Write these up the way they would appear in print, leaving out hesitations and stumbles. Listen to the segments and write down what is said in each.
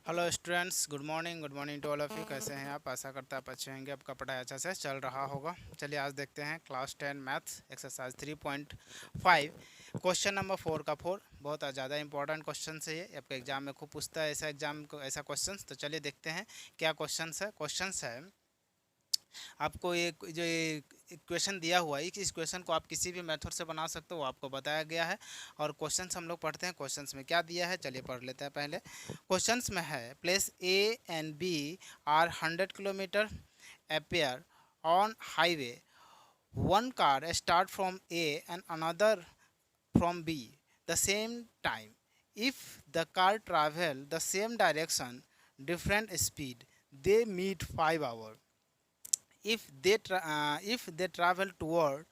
Hello students, good morning to all of you. कैसे हैं आप? आशा करता आप अच्छे होंगे, आपका पढ़ाई अच्छा से चल रहा होगा। चलिए आज देखते हैं class 10 maths exercise 3.5 question number 4 का 4। बहुत ज़्यादा इंपॉर्टेंट क्वेश्चन है ये, आपके एग्जाम में खूब पूछता है ऐसा एग्जाम को ऐसा क्वेश्चन। तो चलिए देखते हैं क्या क्वेश्चन है। आपको एक जो इक्वेशन दिया हुआ है, इस क्वेश्चन को आप किसी भी मेथड से बना सकते हो, वो आपको बताया गया है। और क्वेश्चंस हम लोग पढ़ते हैं, क्वेश्चंस में क्या दिया है चलिए पढ़ लेते हैं। पहले क्वेश्चंस में है, place A and B are 100 kilometre apart on highway. One car start from A and another from B the same time. If the car travel the same direction, different speed, they meet 5 hours. If they travel toward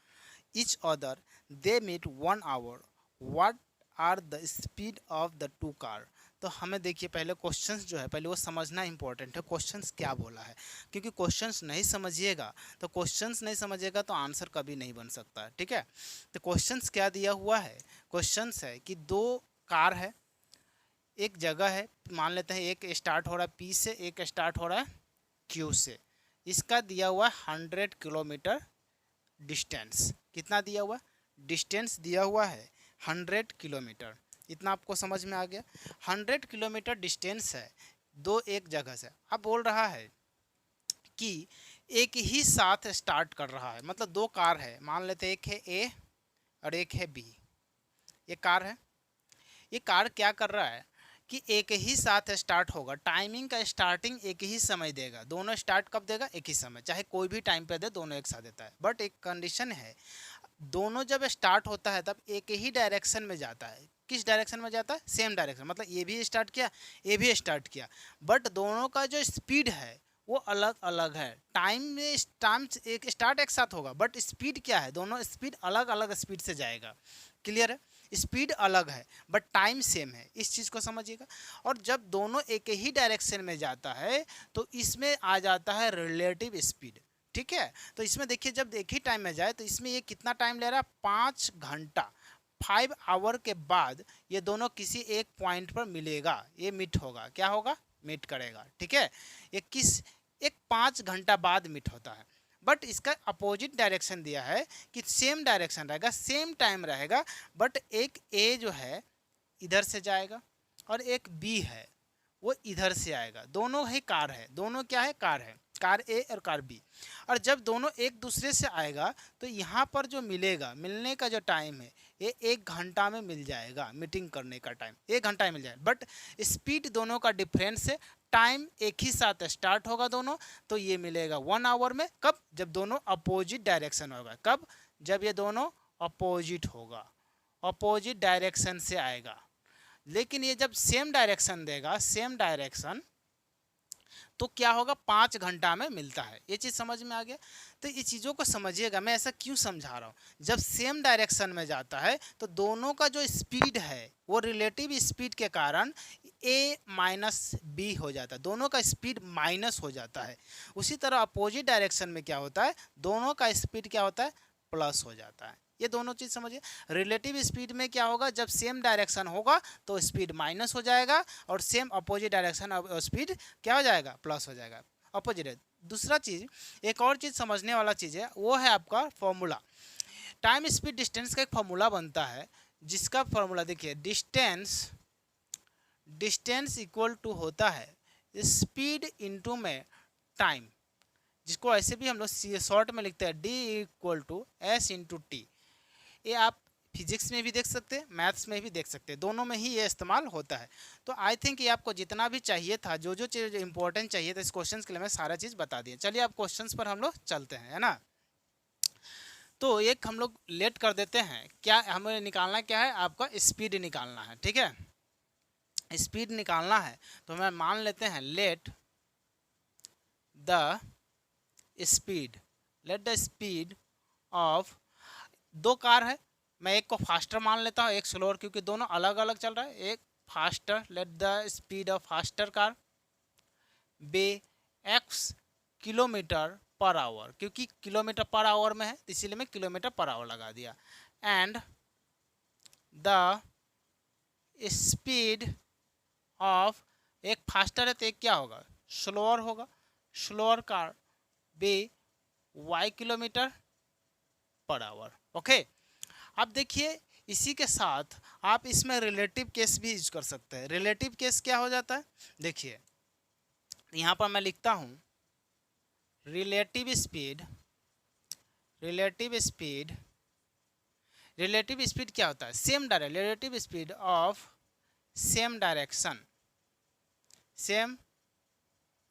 each other, they meet 1 hour. What are the speed of the two car? तो हमें देखिए पहले questions जो है पहले वो समझना important है, क्वेश्चंस क्या बोला है। क्योंकि क्वेश्चंस नहीं समझिएगा तो आंसर कभी नहीं बन सकता, ठीक है। तो क्वेश्चंस क्या दिया हुआ है, क्वेश्चंस है कि दो कार है, एक जगह है, मान लेते हैं एक स्टार्ट हो रहा है पी से, एक स्टार्ट हो रहा है क्यू से। इसका दिया हुआ है 100 किलोमीटर डिस्टेंस। कितना दिया हुआ, डिस्टेंस दिया हुआ है 100 किलोमीटर। इतना आपको समझ में आ गया। 100 किलोमीटर डिस्टेंस है दो एक जगह से। अब बोल रहा है कि एक ही साथ स्टार्ट कर रहा है, मतलब दो कार है, मान लेते हैं एक है ए और एक है बी। ये कार है, ये कार क्या कर रहा है कि एक ही साथ स्टार्ट होगा। टाइमिंग का स्टार्टिंग एक ही समय देगा, दोनों स्टार्ट कब देगा, एक ही समय, चाहे कोई भी टाइम पे दे, दोनों एक साथ देता है। बट एक कंडीशन है, दोनों जब स्टार्ट होता है तब एक ही डायरेक्शन में जाता है। किस डायरेक्शन में जाता है, सेम डायरेक्शन, मतलब ये भी स्टार्ट किया ये भी स्टार्ट किया, बट दोनों का जो स्पीड है वो अलग अलग है। टाइम एक स्टार्ट एक साथ होगा, बट स्पीड क्या है, दोनों स्पीड अलग अलग स्पीड से जाएगा। क्लियर है, स्पीड अलग है बट टाइम सेम है, इस चीज़ को समझिएगा। और जब दोनों एक ही डायरेक्शन में जाता है तो इसमें आ जाता है रिलेटिव स्पीड, ठीक है। तो इसमें देखिए जब एक ही टाइम में जाए तो इसमें ये कितना टाइम ले रहा है, 5 घंटा। 5 आवर के बाद ये दोनों किसी एक पॉइंट पर मिलेगा, ये मीट होगा, क्या होगा, मीट करेगा, ठीक है। ये किस एक 5 घंटा बाद मीट होता है। बट इसका अपोजिट डायरेक्शन दिया है कि सेम डायरेक्शन रहेगा, सेम टाइम रहेगा, बट एक ए जो है इधर से जाएगा और एक बी है वो इधर से आएगा। दोनों ही कार है, दोनों क्या है, कार है, कार ए और कार बी। और जब दोनों एक दूसरे से आएगा तो यहाँ पर जो मिलेगा, मिलने का जो टाइम है ये 1 घंटा में मिल जाएगा। मीटिंग करने का टाइम 1 घंटा में मिल जाएगा, बट स्पीड दोनों का डिफरेंस है। टाइम एक ही साथ स्टार्ट होगा दोनों, तो ये मिलेगा 1 आवर में। कब, जब दोनों अपोजिट डायरेक्शन होगा। कब, जब ये दोनों अपोजिट होगा, अपोजिट डायरेक्शन से आएगा। लेकिन ये जब सेम डायरेक्शन देगा, सेम डायरेक्शन, तो क्या होगा, 5 घंटा में मिलता है। ये चीज़ समझ में आ गया। तो ये चीज़ों को समझिएगा, मैं ऐसा क्यों समझा रहा हूँ। जब सेम डायरेक्शन में जाता है तो दोनों का जो स्पीड है वो रिलेटिव स्पीड के कारण ए माइनस बी हो जाता है, दोनों का स्पीड माइनस हो जाता है। उसी तरह अपोजिट डायरेक्शन में क्या होता है, दोनों का स्पीड क्या होता है, प्लस हो जाता है। ये दोनों चीज़ समझिए। रिलेटिव स्पीड में क्या होगा, जब सेम डायरेक्शन होगा तो स्पीड माइनस हो जाएगा, और सेम अपोजिट डायरेक्शन स्पीड क्या हो जाएगा, प्लस हो जाएगा, अपोजिट है। दूसरा चीज़, एक और चीज़ समझने वाला चीज़ है, वो है आपका फॉर्मूला। टाइम स्पीड डिस्टेंस का एक फॉर्मूला बनता है, जिसका फॉर्मूला देखिए, डिस्टेंस डिस्टेंस इक्वल टू होता है स्पीड इंटू में टाइम, जिसको ऐसे भी हम लोग शॉर्ट में लिखते हैं D equal to S into T. ये आप फिजिक्स में भी देख सकते हैं, मैथ्स में भी देख सकते हैं, दोनों में ही ये इस्तेमाल होता है। तो आई थिंक ये आपको जितना भी चाहिए था, जो जो चीज़ इंपॉर्टेंट चाहिए था इस क्वेश्चन के लिए, मैं सारा चीज़ बता दिया। चलिए अब क्वेश्चन पर हम लोग चलते हैं, है ना। तो एक हम लोग लेट कर देते हैं, क्या हमें निकालना क्या है, आपका स्पीड निकालना है, ठीक है। स्पीड निकालना है तो हमें मान लेते हैं late the speed, late the speed of, दो कार है, मैं एक को फास्टर मान लेता हूँ, एक स्लोअर, क्योंकि दोनों अलग अलग चल रहा है। एक faster, let the speed of faster car be X kilometre per hour, क्योंकि किलोमीटर पर आवर में है तो इसीलिए मैं किलोमीटर पर आवर लगा दिया। एंड द स्पीड ऑफ एक फास्टर है तो एक क्या होगा, स्लोअर होगा। Slower car be y kilometre per hour. Okay, अब देखिए इसी के साथ आप इसमें रिलेटिव केस भी यूज कर सकते हैं। रिलेटिव केस क्या हो जाता है, देखिए यहाँ पर मैं लिखता हूँ relative speed. Relative speed, relative speed क्या होता है, same direction, relative speed of same direction. Same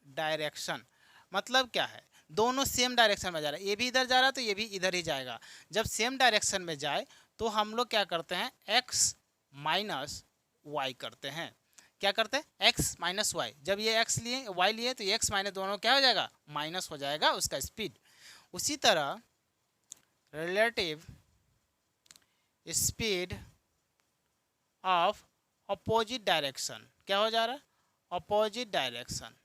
direction मतलब क्या है, दोनों सेम डायरेक्शन में जा रहा है, ये भी इधर जा रहा है तो ये भी इधर ही जाएगा। जब सेम डायरेक्शन में जाए तो हम लोग क्या करते हैं, x माइनस वाई करते हैं। क्या करते हैं, x माइनस वाई। जब ये x लिए y लिए तो x माइनस दोनों क्या हो जाएगा, माइनस हो जाएगा उसका स्पीड। उसी तरह relative speed of opposite direction, क्या हो जा रहा है, अपोजिट डायरेक्शन।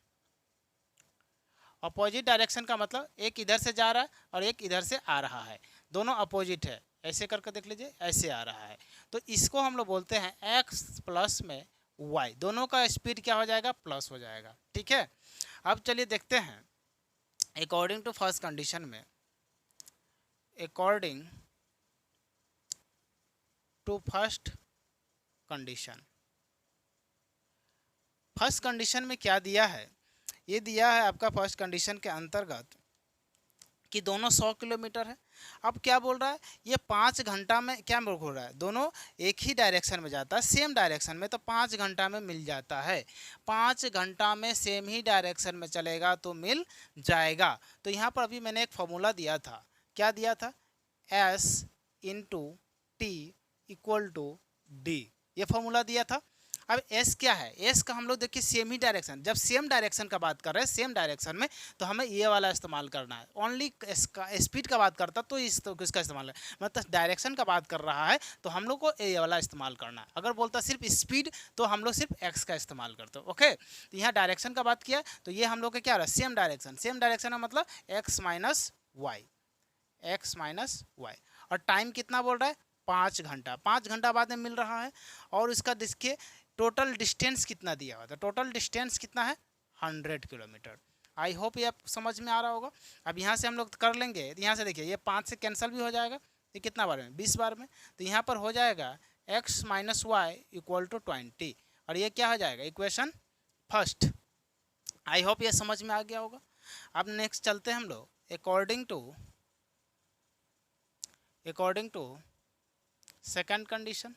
अपोजिट डायरेक्शन का मतलब एक इधर से जा रहा है और एक इधर से आ रहा है, दोनों अपोजिट है। ऐसे करके देख लीजिए, ऐसे आ रहा है तो इसको हम लोग बोलते हैं x प्लस में y, दोनों का स्पीड क्या हो जाएगा, प्लस हो जाएगा। ठीक है, अब चलिए देखते हैं अकॉर्डिंग टू फर्स्ट कंडीशन में, according to first condition, first condition में क्या दिया है, ये दिया है आपका फर्स्ट कंडीशन के अंतर्गत कि दोनों 100 किलोमीटर है। अब क्या बोल रहा है, ये 5 घंटा में क्या हो रहा है, दोनों एक ही डायरेक्शन में जाता है, सेम डायरेक्शन में, तो 5 घंटा में मिल जाता है। 5 घंटा में सेम ही डायरेक्शन में चलेगा तो मिल जाएगा। तो यहाँ पर अभी मैंने एक फॉर्मूला दिया था, क्या दिया था, S into T equal to D, ये फॉर्मूला दिया था। अब S क्या है, S का हम लोग देखिए सेम ही डायरेक्शन, जब सेम डायरेक्शन का बात कर रहे हैं, सेम डायरेक्शन में, तो हमें ये वाला इस्तेमाल करना है। ओनली स्पीड का बात करता तो इसका इस्तेमाल है, मतलब डायरेक्शन का बात कर रहा है तो हम लोग को ये वाला इस्तेमाल करना है। अगर बोलता सिर्फ स्पीड तो हम लोग सिर्फ x का इस्तेमाल करते हैं। ओके, तो यहाँ डायरेक्शन का बात किया तो ये हम लोग का क्या रहा है, सेम डायरेक्शन। सेम डायरेक्शन का मतलब x minus Y, x minus Y. और टाइम कितना बोल रहा है, 5 घंटा, 5 घंटा बाद में मिल रहा है। और इसका देखिए टोटल डिस्टेंस कितना दिया हुआ था, टोटल डिस्टेंस कितना है, 100 किलोमीटर। आई होप ये आप समझ में आ रहा होगा। अब यहाँ से हम लोग कर लेंगे, यहाँ से देखिए ये 5 से कैंसिल भी हो जाएगा, ये कितना बार में, 20 बार में, तो यहाँ पर हो जाएगा x minus Y equal to 20, और ये क्या हो जाएगा, इक्वेशन फर्स्ट। आई होप ये समझ में आ गया होगा। अब नेक्स्ट चलते हैं हम लोग अकॉर्डिंग टू सेकंड कंडीशन।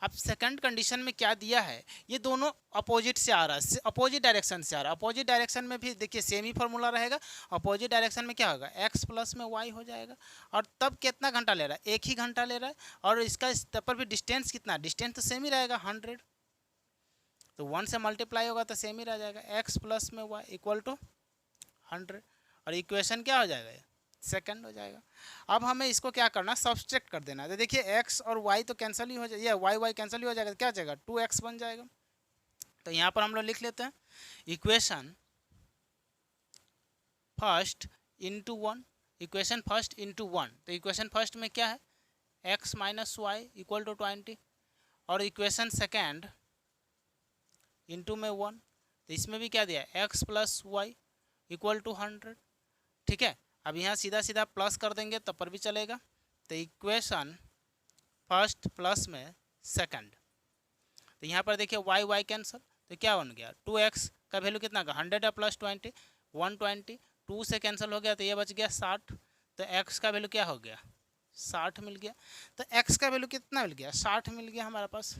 अब सेकंड कंडीशन में क्या दिया है, ये दोनों अपोजिट से आ रहा है, अपोजिट डायरेक्शन से आ रहा है। अपोजिट डायरेक्शन में भी देखिए सेम ही फॉर्मूला रहेगा। अपोजिट डायरेक्शन में क्या होगा, x प्लस में y हो जाएगा। और तब कितना घंटा ले रहा है, एक ही घंटा ले रहा है। और इसका इस पर भी डिस्टेंस कितना, डिस्टेंस तो सेम ही रहेगा 100, तो 1 से मल्टीप्लाई होगा तो सेम ही रह जाएगा, x प्लस में y इक्वल टू 100। और इक्वेशन क्या हो जाएगा, सेकंड हो जाएगा। अब हमें इसको क्या करना, सब्सट्रैक्ट कर देना है। तो देखिए x और y तो कैंसिल ही हो जाएगा, y कैंसिल ही हो जाएगा, तो क्या जाएगा, 2x बन जाएगा। तो यहाँ पर हम लोग लिख लेते हैं equation first into 1, equation first into 1। तो इक्वेशन फर्स्ट में क्या है, x minus Y equal to 20, और इक्वेशन सेकेंड इंटू में 1, तो इसमें भी क्या दिया है, x plus Y equal to 100। ठीक है, अब यहाँ सीधा सीधा प्लस कर देंगे तब पर भी चलेगा। तो इक्वेशन फर्स्ट प्लस में सेकंड, तो यहाँ पर देखिए y कैंसिल, तो क्या बन गया, 2x का वैल्यू कितना का, 100 है प्लस 20 120, 2 से कैंसिल हो गया तो ये बच गया 60। तो x का वैल्यू क्या हो गया, 60 मिल गया। तो x का वैल्यू कितना मिल गया, 60 मिल गया हमारे पास।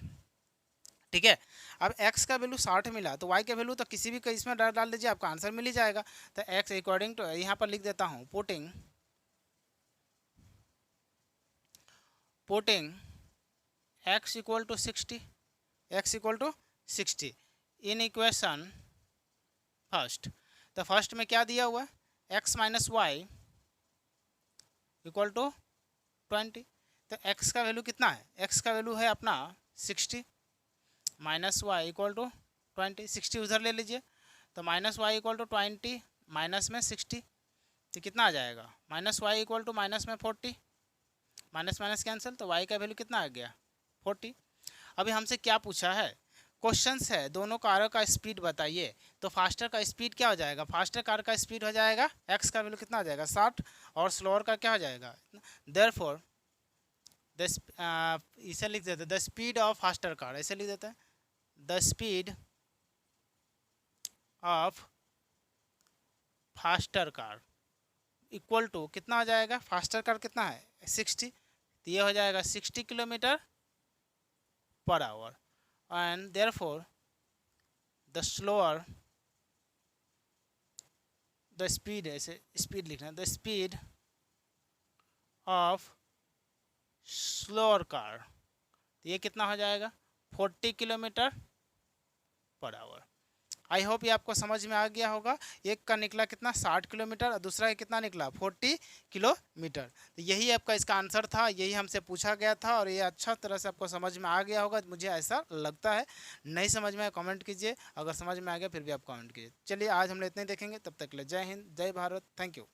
ठीक है, अब x का वैल्यू 60 मिला तो y का वैल्यू तो किसी भी इसमें डाल दीजिए, आपका आंसर मिल ही जाएगा। तो x अकॉर्डिंग टू, यहाँ पर लिख देता हूँ, putting x equal to 60, x equal to 60 in equation first. तो फर्स्ट में क्या दिया हुआ है, x minus Y equal to 20। तो x का वैल्यू कितना है, x का वैल्यू है अपना 60, माइनस वाई इक्वल टू 20, 60 उधर ले लीजिए, तो minus Y equal to 20 minus में 60, तो कितना आ जाएगा, minus Y equal to minus में 40, माइनस माइनस कैंसिल, तो y का वैल्यू कितना आ गया, 40। अभी हमसे क्या पूछा है, क्वेश्चंस है दोनों कारों का स्पीड बताइए, तो फास्टर का स्पीड क्या हो जाएगा, फास्टर कार का स्पीड हो जाएगा एक्स का वैल्यू कितना हो जाएगा 60 और स्लोअर का क्या हो जाएगा। देयरफॉर इसे लिख देते हैं the speed of faster car, ऐसे लिख देते हैं the speed of faster car equal to कितना हो जाएगा, फास्टर कार कितना है 60, तो ये हो जाएगा 60 kilometre per our and therefore the slower the speed, ऐसे स्पीड लिखना है the speed of slower car, तो ये कितना हो जाएगा 40 kilometre per our. I hope ये आपको समझ में आ गया होगा। एक का निकला कितना 60 किलोमीटर और दूसरा कितना निकला 40 किलोमीटर, तो यही आपका इसका आंसर था, यही हमसे पूछा गया था और ये अच्छा तरह से आपको समझ में आ गया होगा, मुझे ऐसा लगता है। नहीं समझ में आया कमेंट कीजिए, अगर समझ में आ गया फिर भी आप कमेंट कीजिए। चलिए आज हम लोग इतने देखेंगे, तब तक के लिए जय हिंद जय भारत, थैंक यू।